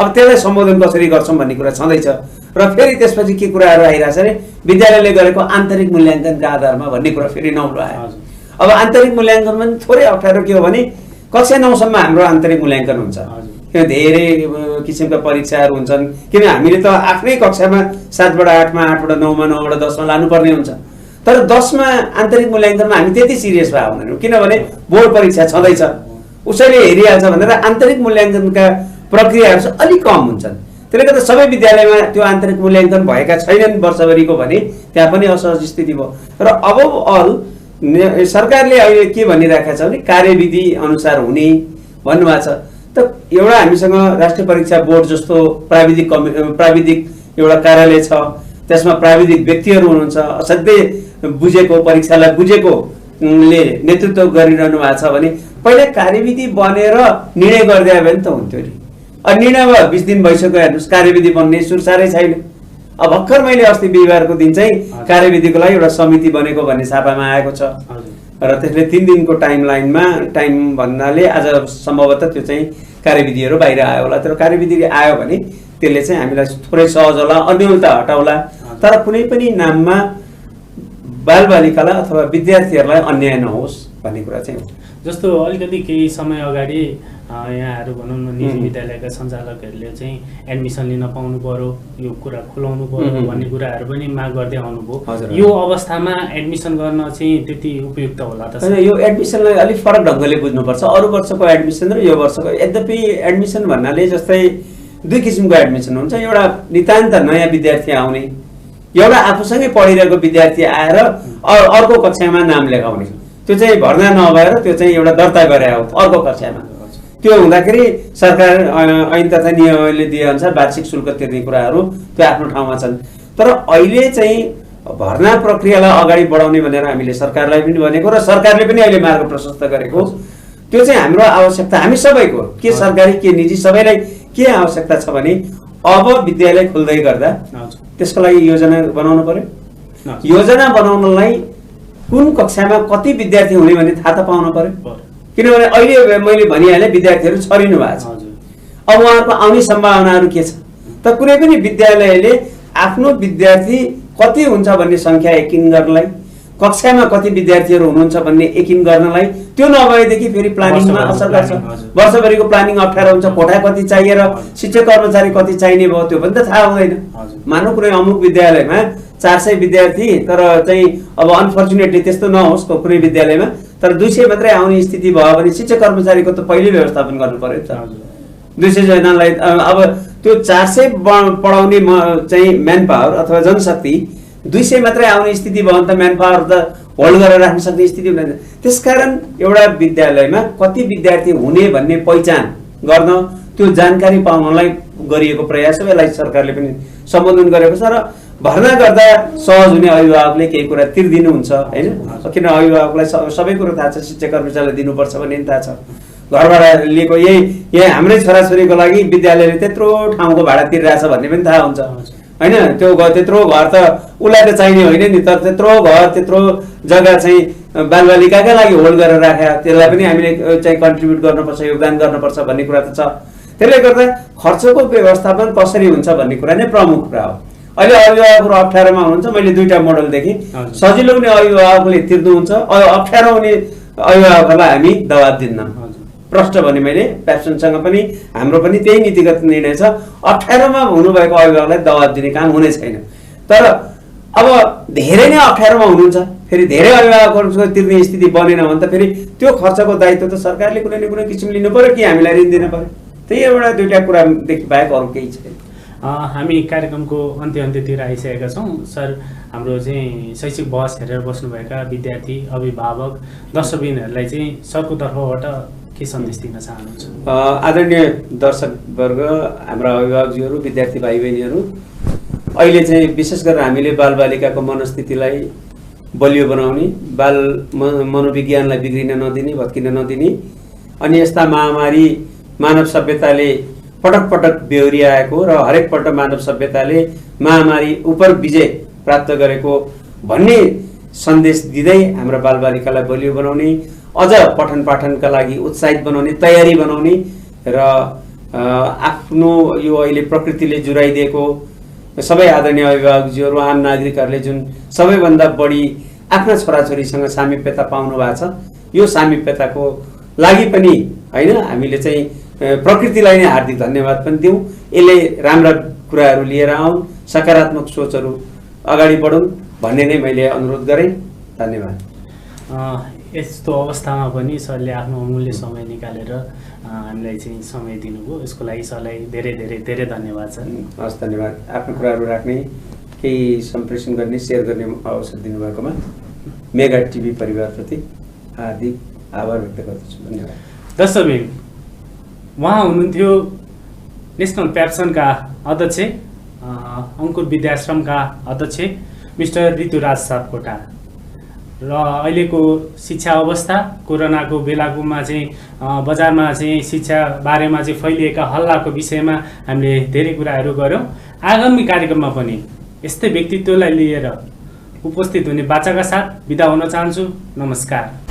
Speaker 2: अब त्यसलाई सम्बोधन कसरी गर्छौँ भन्ने कुरा छँदैछ र फेरि त्यसपछि के कुराहरू आइरहेछ भने विद्यालयले गरेको आन्तरिक मूल्याङ्कनका आधारमा भन्ने कुरा फेरि नौलो आयो। अब आन्तरिक मूल्याङ्कन पनि थोरै अप्ठ्यारो के हो भने कक्षा 9 सम्म हाम्रो आन्तरिक मूल्याङ्कन हुन्छ, किन धेरै किसिमका परीक्षाहरू हुन्छन्, किन हामीले त आफ्नै कक्षामा 7बाट 8मा 8बाट 9मा 9बाट 10मा लानुपर्ने हुन्छ। तर 10मा आन्तरिक मूल्याङ्कनमा हामी त्यति सिरियस भए हुँदैनौँ, किनभने बोर्ड परीक्षा छँदैछ, उसैले हेरिहाल्छ भनेर आन्तरिक मूल्याङ्कनका प्रक्रियाहरू चाहिँ अलिक कम हुन्छन्। त्यसले गर्दा सबै विद्यालयमा त्यो आन्तरिक मूल्याङ्कन भएका छैनन् वर्षभरिको भने त्यहाँ पनि असहज स्थिति भयो। र अब अल सरकारले अहिले के भनिरहेको छ भने कार्यविधि अनुसार हुने भन्नुभएको छ। त एउटा हामीसँग राष्ट्रिय परीक्षा बोर्ड जस्तो प्राविधिक एउटा कार्यालय छ, त्यसमा प्राविधिक व्यक्तिहरू हुनुहुन्छ, असाध्यै बुझेको परीक्षालाई बुझेकोले नेतृत्व गरिरहनु भएको छ भने पहिले कार्यविधि बनेर निर्णय गरिदियो भने त हुन्थ्यो नि। अब निर्णय भयो 20 दिन भइसक्यो, हेर्नुहोस् कार्यविधि बन्ने सुरसारै छैन। अब भर्खर मैले अस्ति बिहिबारको दिन चाहिँ कार्यविधिको लागि एउटा समिति बनेको भन्ने छापामा आएको छ र त्यसले 3 दिनको टाइम भन्नाले आज सम्भवतः त्यो चाहिँ कार्यविधिहरू बाहिर आयो होला। तर कार्यविधि आयो भने त्यसले चाहिँ हामीलाई थोरै सहज होला, अन्यलता हटाउला, तर कुनै पनि नाममा बालबालिकालाई अथवा विद्यार्थीहरूलाई अन्याय नहोस् भन्ने कुरा चाहिँ हो।
Speaker 1: जस्तो अलिकति केही समय अगाडि यहाँहरू भनौँ न निजी विद्यालयका सञ्चालकहरूले चाहिँ एडमिसन लिन पाउनु पर्यो, यो कुरा खुलाउनु पर्यो भन्ने कुराहरू पनि माग गर्दै आउनुभयो। यो अवस्थामा एडमिसन गर्न चाहिँ त्यति उपयुक्त होला त?
Speaker 2: यो एडमिसनलाई अलिक फरक ढङ्गले बुझ्नुपर्छ। अरू वर्षको एडमिसन र यो वर्षको, यद्यपि एडमिसन भन्नाले जस्तै 2 किसिमको एडमिसन हुन्छ। एउटा नितान्त नयाँ विद्यार्थी आउने, एउटा आफूसँगै पढिरहेको विद्यार्थी आएर अर्को कक्षामा नाम लेखाउने, त्यो चाहिँ भर्ना नभएर त्यो चाहिँ एउटा दर्ता गरे हो अर्को कक्षामा। त्यो हुँदाखेरि सरकार ऐन तथा नियमले दिएअनुसार वार्षिक शुल्क तिर्ने कुराहरू त्यो आफ्नो ठाउँमा छन्। तर अहिले चाहिँ भर्ना प्रक्रियालाई अगाडि बढाउने भनेर हामीले सरकारलाई पनि भनेको र सरकारले पनि अहिले मार्ग प्रशस्त गरेको, त्यो चाहिँ हाम्रो आवश्यकता हामी सबैको, के सरकारी के निजी सबैलाई के आवश्यकता छ भने अब विद्यालय खोल्दै गर्दा त्यसको लागि योजना बनाउनु पर्यो। योजना बनाउनलाई कुन कक्षामा कति विद्यार्थी हुने भन्ने थाहा त पाउनु पर्यो, किनभने अहिले मैले भनिहालेँ विद्यार्थीहरू छरिनु भएको छ। अब उहाँहरूको आउने सम्भावनाहरू के छ त? कुनै पनि विद्यालयले आफ्नो विद्यार्थी कति हुन्छ भन्ने सङ्ख्या यकिन गर्नलाई, कक्षामा कति विद्यार्थीहरू हुनुहुन्छ भन्ने यकिन गर्नलाई, त्यो नभएदेखि फेरि प्लानिङमा असर गर्छ। वर्षभरिको प्लानिङ अप्ठ्यारो हुन्छ, कोठा कति चाहिएर शिक्षक कर्मचारी कति चाहिने भयो त्यो पनि त थाहा हुँदैन। मानौँ कुनै अमुक विद्यालयमा 400 विद्यार्थी, तर चाहिँ अब अनफर्चुनेटली त्यस्तो नहोस् कुनै विद्यालयमा, तर 200 मात्रै आउने स्थिति भयो भने शिक्षक कर्मचारीको त पहिले व्यवस्थापन गर्नु पर्यो नि त। 200 जनालाई अब त्यो 400 पढाउने चाहिँ म्यान पावर अथवा जनशक्ति 200 मात्रै आउने स्थिति भयो भने त म्यान पावर त होल्ड गरेर राख्न सक्ने स्थिति हुँदैन। त्यसकारण एउटा विद्यालयमा कति विद्यार्थी हुने भन्ने पहिचान गर्न, त्यो जानकारी पाउनलाई गरिएको प्रयास हो। यसलाई सरकारले पनि सम्बोधन गरेको छ र भर्ना गर्दा सहज हुने अभिभावकले केही कुरा तिर्दिनुहुन्छ हैन, किन अभिभावकलाई सबै कुरो थाहा छ, शिक्षक कर्मचारीलाई दिनुपर्छ भन्ने थाहा छ। घरबाट लिएको यही हाम्रै छोराछोरीको लागि विद्यालयले त्यत्रो ठाउँको भाडा तिरिरहेछ भन्ने पनि थाहा हुन्छ हैन। त्यो त्यत्रो घर त उसलाई त चाहिने होइन नि, तर त्यत्रो घर त्यत्रो जग्गा चाहिँ बालबालिकाका लागि होल्ड गरेर राखे, त्यसलाई पनि हामीले चाहिँ कन्ट्रिब्युट गर्नुपर्छ, योगदान गर्नुपर्छ भन्ने कुरा त छ। त्यसले गर्दा खर्चको व्यवस्थापन कसरी हुन्छ भन्ने कुरा नै प्रमुख कुरा हो। अहिले अभिभावकहरू अप्ठ्यारोमा हुनुहुन्छ, मैले 2टा मोडल देखेँ। सजिलो हुने अभिभावकले तिर्नुहुन्छ, अप्ठ्यारो हुने अभिभावकहरूलाई हामी दबाब दिन्नौँ। प्रश्न भने मैले प्याप्सनसँग पनि हाम्रो पनि त्यही नीतिगत निर्णय छ, अप्ठ्यारोमा हुनुभएको अभिभावकलाई दबाब दिने काम हुने छैन। तर अब धेरै नै अप्ठ्यारोमा हुनुहुन्छ, फेरि धेरै अभिभावकहरूको तिर्ने स्थिति बनेन भने त फेरि त्यो खर्चको दायित्व त सरकारले कुनै न कुनै किसिम लिनु पर्यो कि हामीलाई ऋण दिनु पर्यो। त्यही एउटा 2टा कुरादेखि बाहेक अरू केही छैन।
Speaker 1: हामी कार्यक्रमको अन्त्यतिर आइसकेका छौँ। सर, हाम्रो चाहिँ शैक्षिक बहस हेरेर बस्नुभएका विद्यार्थी, अभिभावक, दर्शकबिनहरूलाई चाहिँ सरको तर्फबाट के सन्देश दिन चाहनुहुन्छ?
Speaker 2: आदरणीय दर्शकवर्ग, हाम्रा अभिभावकजीहरू, विद्यार्थी भाइ बहिनीहरू, अहिले चाहिँ विशेष गरेर हामीले बालबालिकाको मनस्थितिलाई बलियो बनाउने, बाल मनोविज्ञानलाई बिग्रिन नदिने, भत्किन नदिने, अनि यस्ता महामारी मानव सभ्यताले पटक पटक बेहोरिआएको र हरेकपल्ट मानव सभ्यताले महामारी उपर विजय प्राप्त गरेको भन्ने सन्देश दिँदै हाम्रा बालबालिकालाई बलियो बनाउने, अझ पठन पाठनका लागि उत्साहित बनाउने, तयारी बनाउने र आफ्नो यो अहिले प्रकृतिले जुराइदिएको सबै आदरणीय अभिभावकजीहरू, आम नागरिकहरूले जुन सबैभन्दा बढी आफ्ना छोराछोरीसँग सामिप्यता पाउनु भएको छ, यो सामिप्यताको लागि पनि हैन हामीले चाहिँ प्रकृतिलाई नै हार्दिक धन्यवाद पनि दिउँ। यसले राम्रा कुराहरू लिएर आउन्, सकारात्मक सोचहरू अगाडि बढौँ भन्ने नै मैले अनुरोध गरेँ। धन्यवाद।
Speaker 1: यस्तो अवस्थामा पनि सरले आफ्नो अमूल्य समय निकालेर हामीलाई चाहिँ समय दिनुभयो, यसको लागि सरलाई धेरै धेरै धेरै धन्यवाद छ।
Speaker 2: हस्, धन्यवाद। आफ्नो कुराहरू राख्ने, केही सम्प्रेषण गर्ने, सेयर गर्ने अवसर दिनुभएकोमा मेगा टिभी परिवारप्रति हार्दिक आभार व्यक्त गर्दछु। धन्यवाद।
Speaker 1: दर्शकबिन, उहाँ हुनुहुन्थ्यो नेसनल प्याप्सनका अध्यक्ष, अङ्कुर विद्याश्रमका अध्यक्ष मिस्टर ऋतुराज सापकोटा। र अहिलेको शिक्षा अवस्था, कोरोनाको बेलाकोमा चाहिँ बजारमा चाहिँ शिक्षा बारेमा चाहिँ फैलिएका हल्लाको विषयमा हामीले धेरै कुराहरू गऱ्यौँ। आगामी कार्यक्रममा पनि यस्तै व्यक्तित्वलाई लिएर उपस्थित हुने बाचाका साथ बिदा हुन चाहन्छु। नमस्कार।